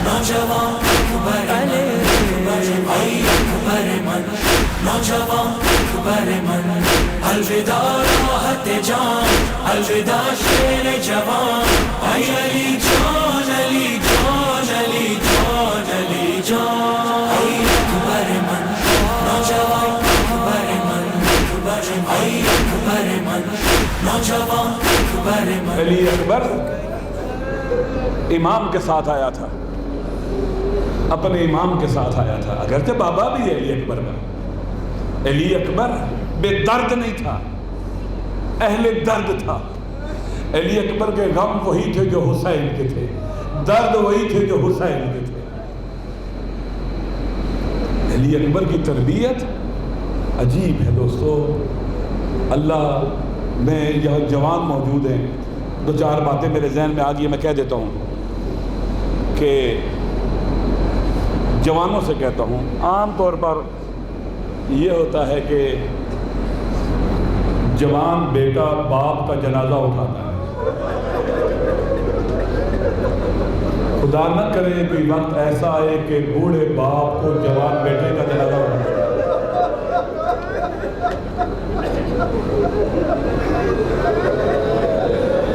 نوجوان اکبر من، ای اکبر من، نوجوان اکبر من، الوداع راحت جان، الوداع شیر جوان، ای علی جان، علی جان، علی جان، علی جان، ای اکبر من، نوجوان اکبر من، ای اکبر من، نوجوان اکبر من۔ علی اکبر امام کے ساتھ آیا تھا، اپنے امام کے ساتھ آیا تھا، اگرچہ بابا بھی ہے علی اکبر کا۔ علی اکبر بے درد نہیں تھا، اہل درد تھا۔ علی اکبر کے غم وہی تھے جو حسین کے تھے، درد وہی تھے جو حسین کے تھے۔ علی اکبر کی تربیت عجیب ہے دوستو۔ اللہ میں یہاں جوان موجود ہیں، دو چار باتیں میرے ذہن میں آ گئی، میں کہہ دیتا ہوں کہ جوانوں سے کہتا ہوں، عام طور پر یہ ہوتا ہے کہ جوان بیٹا باپ کا جنازہ اٹھاتا ہے۔ خدا نہ کرے کوئی وقت ایسا آئے کہ بوڑھے باپ کو جوان بیٹے کا جنازہ اٹھاتا ہے۔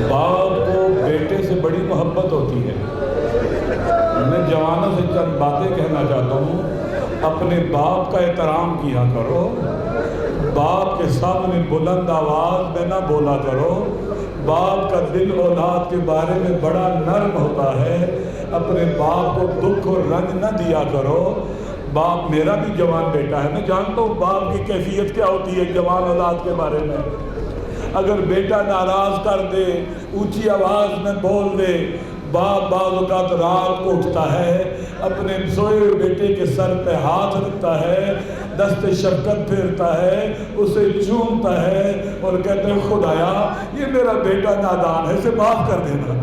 باپ کو بیٹے سے بڑی محبت ہوتی ہے۔ میں جوانوں سے چند باتیں کہنا چاہتا ہوں، اپنے باپ کا احترام کیا کرو، باپ کے سامنے بلند آواز میں نہ بولا کرو، باپ کا دل اولاد کے بارے میں بڑا نرم ہوتا ہے، اپنے باپ کو دکھ اور رنج نہ دیا کرو۔ باپ میرا بھی جوان بیٹا ہے، میں جانتا ہوں باپ کی کیفیت کیا ہوتی ہے جوان اولاد کے بارے میں۔ اگر بیٹا ناراض کر دے، اونچی آواز میں بول دے، باپ بعض اوقات رات کو اٹھتا ہے، اپنے سوئے ہوئے بیٹے کے سر پہ ہاتھ رکھتا ہے، دست شفقت پھیرتا ہے، اسے چومتا ہے اور کہتے ہیں خدایا یہ میرا بیٹا نادان ہے، اسے معاف کر دینا۔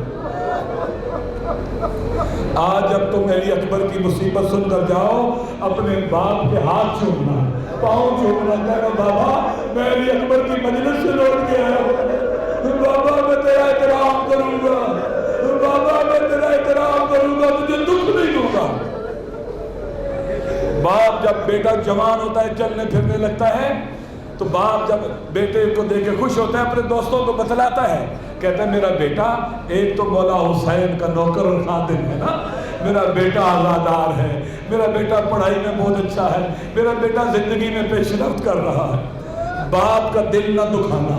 آج جب تم علی اکبر کی مصیبت سن کر جاؤ، اپنے باپ کے ہاتھ چومنا، پاؤں چومنا، کہنا بابا میں علی اکبر کی مجلس سے لوٹ کے آیا ہوں، بابا میں تیرا احترام کروں گا، بابا میں تیرا احترام کروں گا، تجھے دکھ نہیں دوں گا۔ باپ جب بیٹا جوان ہوتا ہے، چلنے پھرنے لگتا ہے، تو باپ جب بیٹے کو دیکھ کے خوش ہوتا ہے، اپنے دوستوں کو بتلاتا ہے، کہتا ہے میرا بیٹا ایک تو مولا حسین کا نوکر اور خادم ہے نا، میرا بیٹا آزادار ہے، میرا بیٹا پڑھائی میں بہت اچھا ہے، میرا بیٹا زندگی میں پیش رفت کر رہا ہے۔ باپ کا دل نہ دکھانا،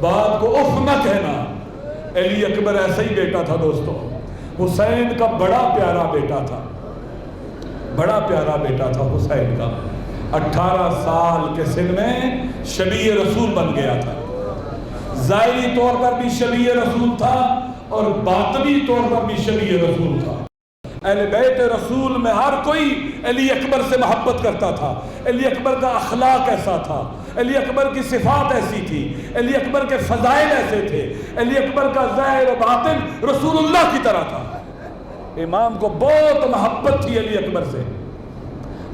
باپ کو اف نہ کہنا۔ علی اکبر ایسا ہی بیٹا تھا دوستو، حسین کا بڑا پیارا بیٹا تھا، بڑا پیارا بیٹا تھا حسین کا۔ 18 سال کے سن میں شبیہ رسول بن گیا تھا، ظاہری طور پر بھی شبیہ رسول تھا اور باطنی طور پر بھی شبیہ رسول تھا۔ اہل بیت رسول میں ہر کوئی علی اکبر سے محبت کرتا تھا۔ علی اکبر کا اخلاق ایسا تھا، علی اکبر کی صفات ایسی تھی، علی اکبر کے فضائل ایسے تھے، علی اکبر کا ظاہر و باطن رسول اللہ کی طرح تھا۔ امام کو بہت محبت تھی علی اکبر سے،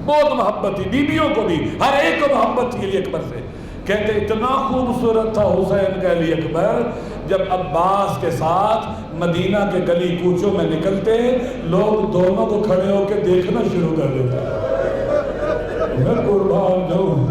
بہت محبت تھی، بیویوں کو بھی، ہر ایک کو محبت تھی علی اکبر سے۔ کہتے اتنا خوبصورت تھا حسین کا علی اکبر، جب عباس کے ساتھ مدینہ کے گلی کوچوں میں نکلتے، لوگ دونوں کو کھڑے ہو کے دیکھنا شروع کر دیتے۔ میں قربان جاؤں،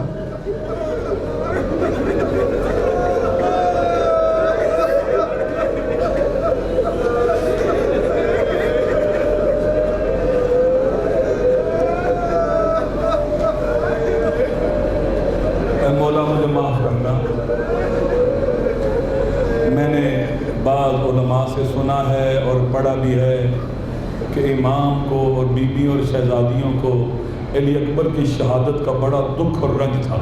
مولا مجھے معاف کرنا، میں نے بعض علماء سے سنا ہے اور پڑھا بھی ہے کہ امام کو اور بیویوں اور شہزادیوں کو علی اکبر کی شہادت کا بڑا دکھ اور رنج تھا۔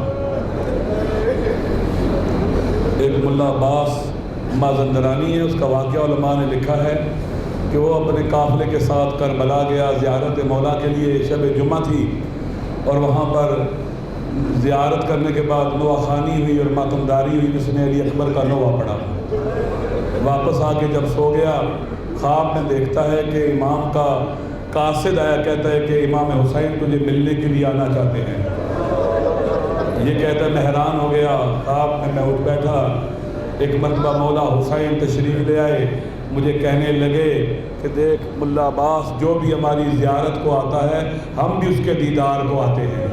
ایک ملا عباس مازندرانی ہے، اس کا واقعہ علماء نے لکھا ہے کہ وہ اپنے قافلے کے ساتھ کربلا گیا زیارت مولا کے لیے، شب جمعہ تھی، اور وہاں پر زیارت کرنے کے بعد نوحہ خوانی ہوئی اور ماتمداری ہوئی، جس نے علی اکبر کا نوحہ پڑھا۔ واپس آ کے جب سو گیا، خواب میں دیکھتا ہے کہ امام کا قاصد آیا، کہتا ہے کہ امام حسین تجھے ملنے کے لیے آنا چاہتے ہیں۔ یہ کہتا ہے میں حیران ہو گیا، خواب میں اٹھ بیٹھا، ایک مرتبہ مولا حسین تشریف لے آئے، مجھے کہنے لگے کہ دیکھ ملا عباس، جو بھی ہماری زیارت کو آتا ہے ہم بھی اس کے دیدار کو آتے ہیں۔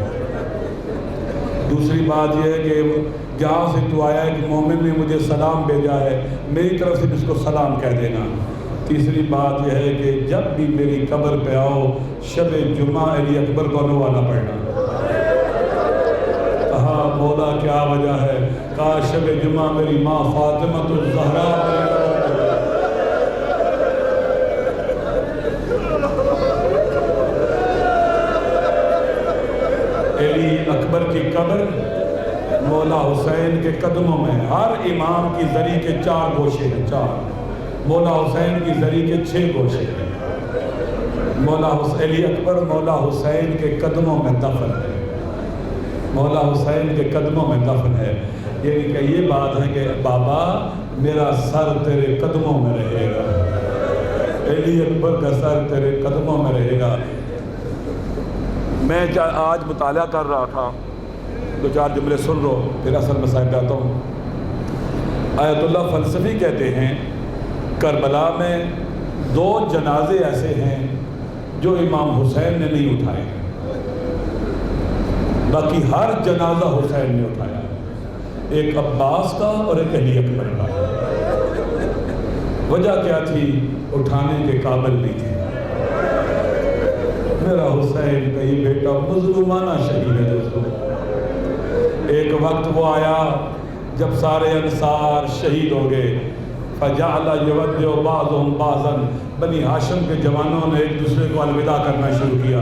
دوسری بات یہ ہے کہ جہاں سے تو آیا ہے کہ مومن نے مجھے سلام بھیجا ہے، میری طرف سے اس کو سلام کہہ دینا۔ تیسری بات یہ ہے کہ جب بھی میری قبر پہ آؤ شب جمعہ علی اکبر کو نوالا پڑھنا۔ کہا مولا کیا وجہ ہے؟ کہا شب جمعہ میری ماں فاطمہ الزہرا علی اکبر کی قبر مولا حسین کے قدموں میں، ہر امام کی زری کے 4 گوشے ہیں، 4، مولا حسین کی زری کے 6 گوشے ہیں۔ علی اکبر مولا حسین کے قدموں میں دفن ہے، مولا حسین کے قدموں میں دفن ہے۔ یعنی کہ یہ بات ہے کہ بابا میرا سر تیرے قدموں میں رہے گا، علی اکبر کا سر تیرے قدموں میں رہے گا۔ میں آج مطالعہ کر رہا تھا، 2-4 جملے سن لو پھر اصل مسائل جاتا ہوں۔ آیت اللہ فلسفی کہتے ہیں کربلا میں 2 جنازے ایسے ہیں جو امام حسین نے نہیں اٹھائے، باقی ہر جنازہ حسین نے اٹھایا، ایک عباس کا اور ایک علی اکبر کا۔ وجہ کیا تھی؟ اٹھانے کے قابل نہیں تھے۔ میرا حسین کا یہ بیٹا مظلومانہ شہید ہے دوستوں۔ ایک وقت وہ آیا جب سارے انصار شہید ہو گئے، فجعل یودع بعضهم بعضا، بنی ہاشم کے جوانوں نے ایک دوسرے کو الوداع کرنا شروع کیا،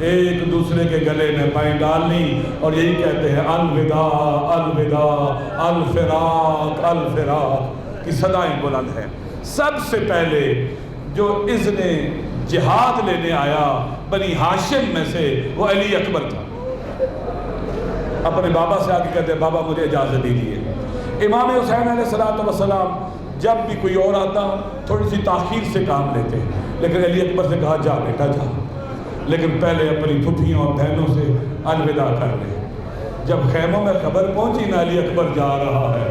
ایک دوسرے کے گلے میں پائیں ڈالنی اور یہی کہتے ہیں الوداع الوداع الفراق الفراق کی صدائیں بلند ہیں۔ سب سے پہلے جو اذن جہاد لینے آیا بنی ہاشم میں سے وہ علی اکبر تھا۔ اپنے بابا سے آگے کہتے ہیں بابا مجھے اجازت دیجیے۔ امام حسین علیہ السلام جب بھی کوئی اور آتا تھوڑی سی تاخیر سے کام لیتے، لیکن علی اکبر سے کہا جا بیٹا جا، لیکن پہلے اپنی پھپھیوں اور بہنوں سے الوداع کر لے۔ جب خیموں میں خبر پہنچی نا علی اکبر جا رہا ہے،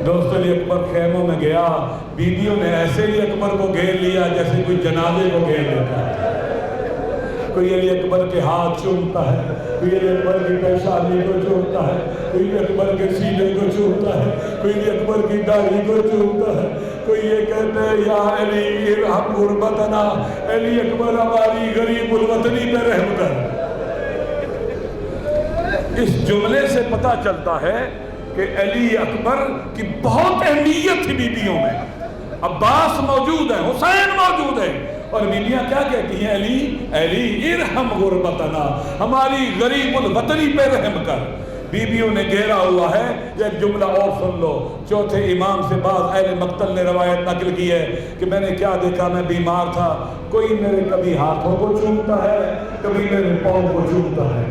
دوست علی اکبر خیموں میں گیا، بیویوں نے ایسے علی اکبر کو گھیر لیا جیسے کوئی جنازے کو گھیر لیتا ہے۔ کوئی علی اکبر کے ہاتھ چومتا ہے، کوئی علی اکبر کی پیشانی کو چومتا ہے، کوئی علی اکبر کے سینے کو چومتا ہے، کوئی علی اکبر کی داڑھی کو چومتا ہے، کوئی یہ کہتا ہے یا علی ارحم غربتنا، علی اکبر ہماری غریب الوطنی پہ رحم کر۔ اس جملے سے پتہ چلتا ہے کہ علی اکبر کی بہت اہمیت تھی بیویوں میں۔ عباس موجود ہے، حسین موجود ہے، اور بیویاں کیا کہتی ہیں؟ علی ارحم غربتنا، ہماری غریب الوطنی پہ رحم کر۔ بیویوں نے گھیرا ہوا ہے۔ ایک جملہ اور سن لو، چوتھے امام سے بعض اہل مقتل نے روایت نقل کی ہے کہ میں نے کیا دیکھا، میں بیمار تھا، کوئی میرے کبھی ہاتھوں کو چومتا ہے، کبھی میرے پاؤں کو چومتا ہے۔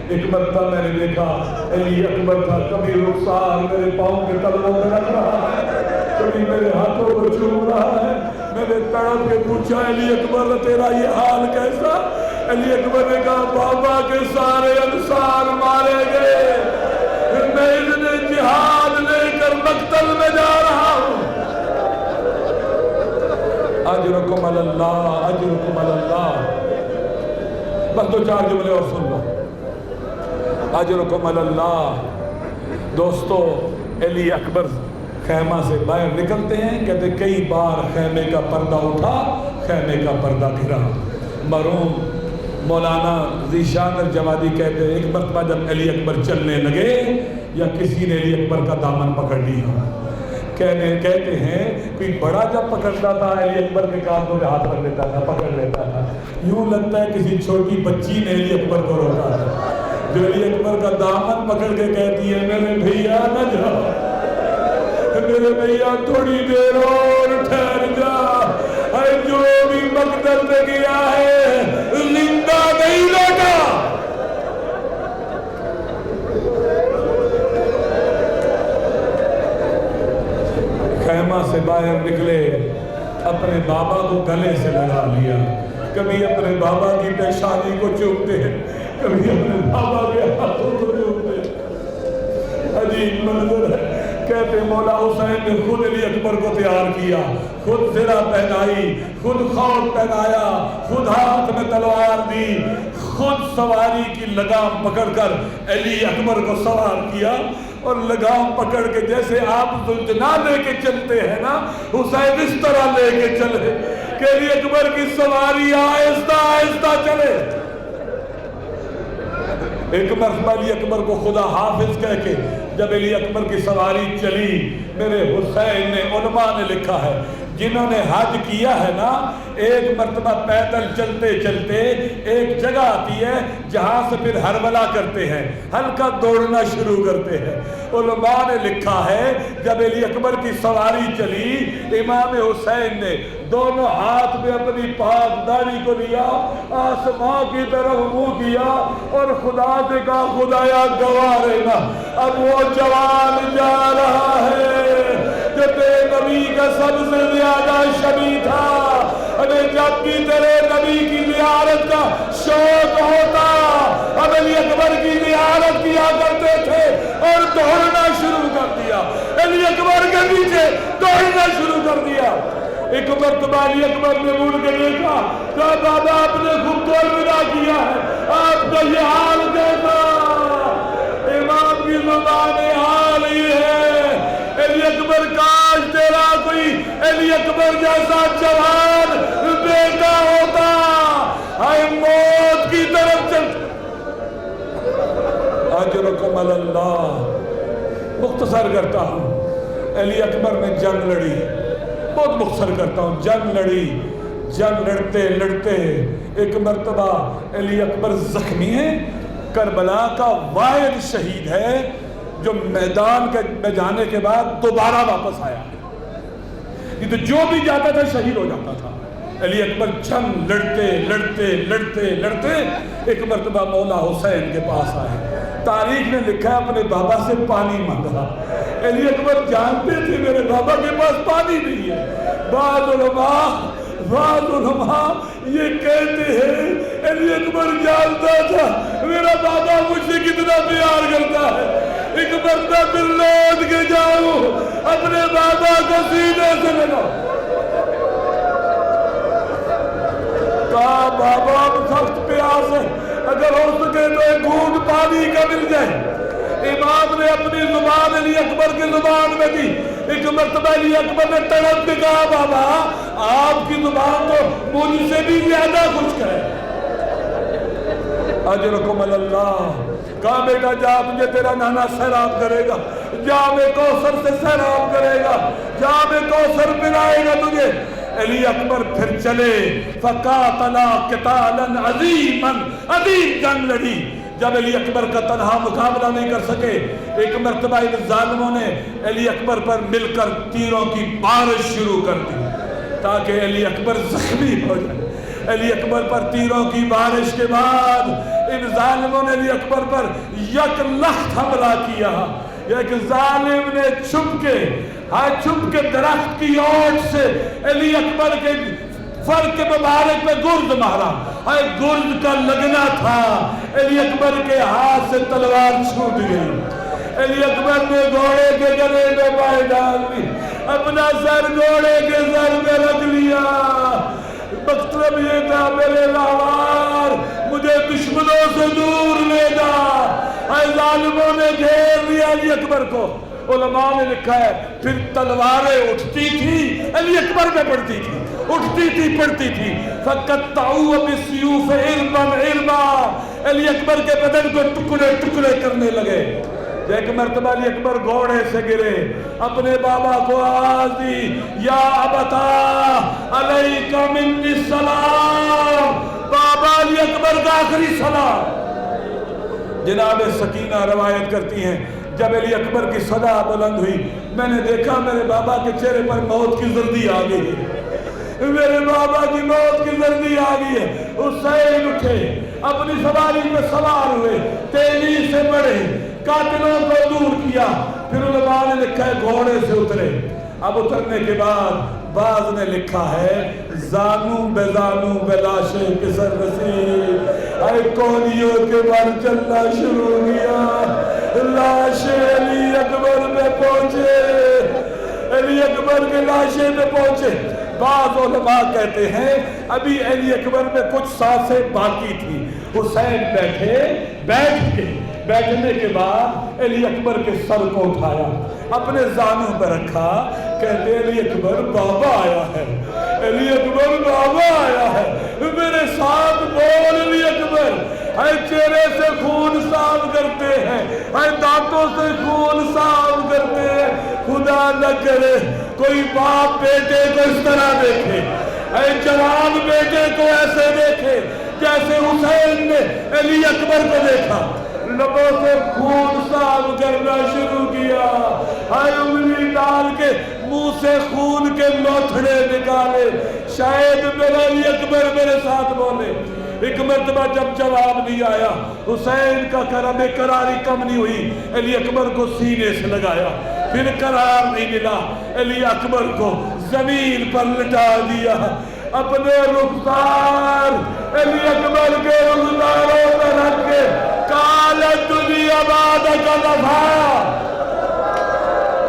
ایک مرتبہ میں نے دیکھا علی اکبر تھا، کبھی رخسار میرے پاؤں کے تلووں میں رکھ رہا ہے، کبھی میرے ہاتھوں کو چوم رہا ہے۔ میں نے تڑپ کے پوچھا علی اکبر تیرا یہ حال کیسا؟ علی اکبر نے کہا بابا کے سارے انصار مارے گئے، میں اذن جہاد لے کر مقتل میں جا رہا ہوں۔ اجرکم اللہ اجرکم اللہ۔ بس 2-4 جملے اور سن لو۔ اجرکم اللہ۔ دوستو علی اکبر خیمہ سے باہر نکلتے ہیں، کہتے کئی بار خیمے کا پردہ اٹھا، خیمے کا پردہ گرا۔ مرحوم مولانا ذیشان الجوادی کہتے ہیں ایک مرتبہ جب علی اکبر چلنے لگے یا کسی نے علی اکبر کا دامن پکڑ لیا، کہتے ہیں کوئی بڑا جب پکڑتا تھا علی اکبر کے کاندھوں پہ ہاتھ رکھ لیتا تھا، پکڑ لیتا تھا، یوں لگتا ہے کسی چھوٹی بچی نے علی اکبر کو روکا تھا، جو علی اکبر کا دامن پکڑ کے کہتی ہے میرے بھیا نہ جاؤ، میرے بھیا تھوڑی دیر اور ٹھہر جا، جو بھی مقتل میں گیا ہے زندہ نہیں لوٹا۔ خیمہ سے باہر نکلے، اپنے بابا کو گلے سے لگا لیا، کبھی اپنے بابا کی پیشانی کو چومتے ہیں، کبھی اپنے بابا کے ہاتھوں کو چومتے ہیں۔ عجیب منظر ہے، کہتے مولا حسین نے خود علی اکبر کو تیار کیا، خود زرہ پہنائی، خود خود پہنایا، خود ہاتھ میں تلوار دی، خود سواری کی لگام پکڑ کر علی اکبر کو سوار کیا، اور لگام پکڑ کے جیسے آپ ذوالجنا لے کے چلتے ہیں نا، حسین اس طرح لے کے چلے کہ علی اکبر کی سواری آہستہ آہستہ چلے۔ ایک مرتبہ علی اکبر کو خدا حافظ کہہ کے جب علی اکبر کی سواری چلی، میرے حسین نے، علماء نے لکھا ہے جنہوں نے حج کیا ہے نا، ایک مرتبہ پیدل چلتے چلتے ایک جگہ آتی ہے جہاں سے پھر ہرولہ کرتے ہیں، ہلکا دوڑنا شروع کرتے ہیں۔ علماء نے لکھا ہے جب علی اکبر کی سواری چلی، امام حسین نے دونوں ہاتھ میں اپنی پاک داڑھی کو لیا، آسمان کی طرف منہ کیا اور خدا سے کہا خدایا گواہ رہنا، اب وہ جوان جا رہا ہے کہ تیرے نبی کا سب سے زیادہ شبیہ تھا، ہمیں جب بھی تیرے نبی کی زیارت کا شوق ہوتا ہم علی اکبر کی زیارت کیا کرتے تھے اور دوڑنا شروع کر دیا، علی اکبر کے پیچھے دوڑنا شروع کر دیا۔ ایک مرتبہ علی اکبر نے مڑ کے دیکھا، کہا بابا آپ نے خود کو الوداع کیا ہے، آپ کا یہ حال کیسا؟ امام کی زبان حال یہ ہے، علی اکبر کاش تیرا کوئی علی اکبر جیسا جوان بیٹا ہوتا، ہائے موت کی طرف چل۔ اجرکم اللہ۔ مختصر کرتا ہوں، علی اکبر نے جنگ لڑی، بہت مختصر کرتا ہوں، جنگ لڑی، جنگ لڑتے لڑتے ایک مرتبہ علی اکبر زخمی ہے، کربلا کا واحد شہید ہے جو میدان میں جانے کے بعد دوبارہ واپس آیا، یہ تو جو بھی جاتا تھا شہید ہو جاتا تھا۔ علی اکبر جنگ لڑتے لڑتے لڑتے لڑتے ایک مرتبہ مولا حسین کے پاس آئے، تاریخ نے لکھا ہے اپنے بابا سے پانی مانگا۔ علی اکبر جانتے تھے میرے بابا کے پاس پانی نہیں ہے۔ بعض علماء یہ کہتے ہیں علی اکبر جانتا تھا میرا بابا مجھ سے کتنا پیار کرتا ہے، ایک مرتبہ پھر لوٹ کے جاؤں اپنے بابا کو سینے سے لگاؤ۔ کہا بابا سخت پیاس ہے، اگر ہو سکے تو ایک گھونٹ پانی کا مل جائے۔ امام نے اپنی زبان علی اکبر کی زبان میں دی، ایک مرتبہ علی اکبر نے تڑپ کے کہا بابا آپ کی زبان تو مجھ سے بھی زیادہ کچھ کہے۔ اجرکم اللہ۔ کہا بیٹا جا تجھے تیرا نانا سیراب کرے گا، جام کوثر سے سیراب کرے گا، جام کوثر پلائے گا تجھے۔ علی اکبر پھر چلے، فقاتلا قتالا عظیما، عظیم جنگ لڑی۔ جب علی اکبر کا تنہا مقابلہ نہیں کر سکے، ایک مرتبہ ان ظالموں نے علی اکبر پر مل کر تیروں کی بارش شروع کر دی تاکہ علی اکبر زخمی ہو جائے۔ علی اکبر پر تیروں کی بارش کے بعد ان ظالموں نے علی اکبر پر یک لخت حملہ کیا۔ ایک ظالم نے چھپ کے درخت کی اوٹ سے علی اکبر کے فر کے مبارک میں گرد مارا، گرد کا لگنا تھا، علی اکبر کے ہاتھ سے تلوار چھوٹ گئی۔ علی اکبر نے گھوڑے کے گلے میں پائے ڈال دی، اپنا سر گھوڑے کے سر میں رکھ لیا۔ مطلب یہ تھا میرے لاوار مجھے دشمنوں سے دور لے جا۔ ظالموں نے گھیر لیا علی اکبر کو۔ علماء نے لکھا ہے پھر تلواریں اٹھتی تھی علی اکبر میں پڑتی تھی، اٹھتی تھی پڑتی تھی۔ فَقَطَّعُوا بِالسُّيُوفِ عِرْبًا عِرْبًا، علی اکبر کے بدن کو ٹکڑے ٹکڑے کرنے لگے۔ ایک مرتبہ علی اکبر گھوڑے سے گرے، اپنے بابا کو آواز دی، یا ابتا علیک منی السلام، بابا علی اکبر کا آخری سلام۔ جناب سکینہ روایت کرتی ہیں جب علی اکبر کی صدا بلند ہوئی، میں نے دیکھا میرے بابا کے چہرے پر موت کی زردی آ گئی ہے، میرے بابا کی موت کی زردی آ گئی ہے۔ حسین اٹھے، اپنی سواری میں سوار ہوئے، تیزی سے بڑھے، قاتلوں کو دور کیا۔ پھر علماء نے لکھا ہے گھوڑے سے اترے۔ اب اترنے کے بعد بعض نے لکھا ہے زانو بے زانو بے لاشے پسر رسی، اے کوہنیوں کے بار چلنا شروع کیا، لاش علی اکبر میں پہنچے، علی اکبر کے لاشے پہ پہنچے۔ بعض علماء کہتے ہیں ابھی علی اکبر میں کچھ سانسیں باقی تھی، حسین بیٹھنے کے بعد علی اکبر کے سر کو اٹھایا، اپنے زانوں پر رکھا، کہتے علی اکبر بابا آیا ہے، علی اکبر بابا آیا ہے، میرے ساتھ بول علی اکبر۔ چہرے سے خون صاف کرتے ہیں، دانتوں سے خون صاف کرتے ہیں، خدا نہ کرے کوئی باپ بیٹے کو اس طرح دیکھے، جوان بیٹے کو ایسے دیکھے جیسے حسین نے علی اکبر کو دیکھا، لبوں سے خون صاف کرنا شروع کیا، انگلی ڈال کے منہ سے خون کے لوتھڑے نکالے، شاید میرا علی اکبر میرے ساتھ بولے۔ ایک مرتبہ جب جواب نہیں آیا، حسین کا کرم قراری کم نہیں ہوئی، علی اکبر کو سینے سے لگایا، پھر قرار نہیں ملا، علی اکبر کو زمین پر لٹا دیا، اپنے رخسار علی اکبر کے رخساروں پر رکھ کے قالت دنیا بعدک وفا۔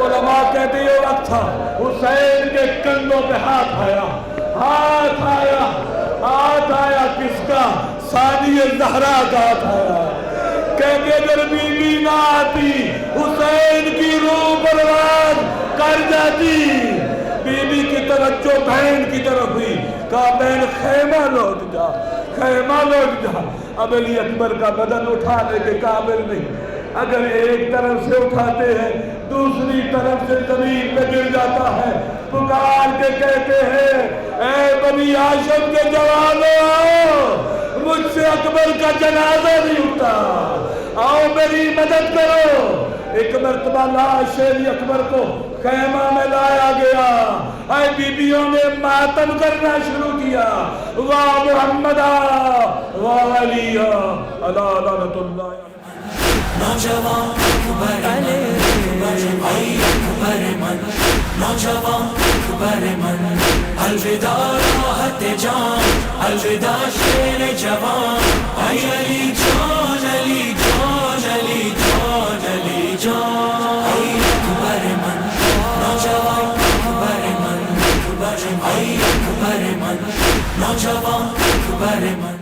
علماء کہتے یہ وقت تھا حسین کے کندھوں پہ ہاتھ آیا کس کا؟ ثانی زہرا کا ہاتھ آیا، کہتے اگر بی بی نہ آتی حسین کی روح برباد کر جاتی۔ بی بی کی توجہ بہن کی طرف ہوئی، کہا بہن خیمہ لوٹ جا۔ اب علی اکبر کا بدن اٹھانے کے قابل نہیں، اگر ایک طرف سے اٹھاتے ہیں دوسری طرف سے زمین پہ گر جاتا ہے، پکار کے کہتے ہیں اے بنی ہاشم کے جوانوں آؤ، مجھ سے اکبر کا جنازہ نہیں اٹھتا، آؤ میری مدد کرو۔ ایک مرتبہ لاش علی اکبر کو خیمہ میں لایا گیا، اے بیبیوں نے ماتم کرنا شروع کیا، واہ محمد واہ علی علی لعنت اللہ۔ نوجوان اکبر من، نوجوان اکبر من، الوداع راحت جان، الوداع شیر جوان، اے علی جان علی جان علی جان علی جان، اے اکبر من، نوجوان اکبر من، اے اکبر من، نوجوان اکبر من۔